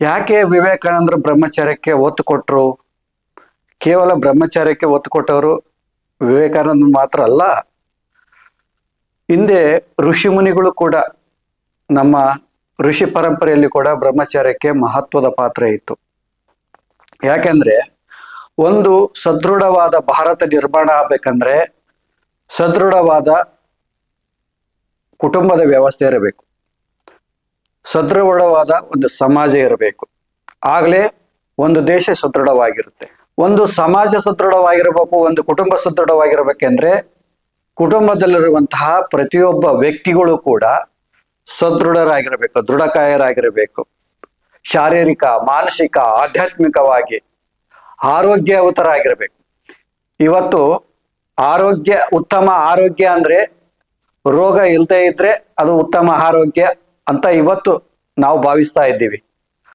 ಯಾಕೆ ವಿವೇಕಾನಂದರು ಬ್ರಹ್ಮಚರ್ಯಕ್ಕೆ ಒತ್ತು ಕೊಟ್ಟರು? ಕೇವಲ ಬ್ರಹ್ಮಚರ್ಯಕ್ಕೆ ಒತ್ತು ಕೊಟ್ಟವರು ವಿವೇಕಾನಂದ ಮಾತ್ರ ಅಲ್ಲ, ಹಿಂದೆ ಋಷಿ ಮುನಿಗಳು ಕೂಡ, ನಮ್ಮ ಋಷಿ ಪರಂಪರೆಯಲ್ಲಿ ಕೂಡ ಬ್ರಹ್ಮಚರ್ಯಕ್ಕೆ ಮಹತ್ವದ ಪಾತ್ರ ಇತ್ತು. ಯಾಕೆಂದ್ರೆ ಒಂದು ಸದೃಢವಾದ ಭಾರತ ನಿರ್ಮಾಣ ಆಗ್ಬೇಕಂದ್ರೆ ಸದೃಢವಾದ ಕುಟುಂಬದ ವ್ಯವಸ್ಥೆ ಇರಬೇಕು, ಸದೃಢವಾದ ಒಂದು ಸಮಾಜ ಇರಬೇಕು. ಆಗಲೇ ಒಂದು ದೇಶ ಸದೃಢವಾಗಿರುತ್ತೆ. ಒಂದು ಸಮಾಜ ಸದೃಢವಾಗಿರಬೇಕು, ಒಂದು ಕುಟುಂಬ ಸದೃಢವಾಗಿರ್ಬೇಕೆಂದ್ರೆ ಕುಟುಂಬದಲ್ಲಿರುವಂತಹ ಪ್ರತಿಯೊಬ್ಬ ವ್ಯಕ್ತಿಗಳು ಕೂಡ ಸದೃಢರಾಗಿರಬೇಕು, ದೃಢಕಾಯರಾಗಿರಬೇಕು. ಶಾರೀರಿಕ, ಮಾನಸಿಕ, ಆಧ್ಯಾತ್ಮಿಕವಾಗಿ ಆರೋಗ್ಯವಂತರಾಗಿರಬೇಕು. ಇವತ್ತು ಉತ್ತಮ ಆರೋಗ್ಯ ಅಂದ್ರೆ ರೋಗ ಇಲ್ಲದೆ ಇದ್ರೆ ಅದು ಉತ್ತಮ ಆರೋಗ್ಯ ಅಂತ ಇವತ್ತು ನಾವು ಭಾವಿಸ್ತಾ ಇದ್ದೀವಿ.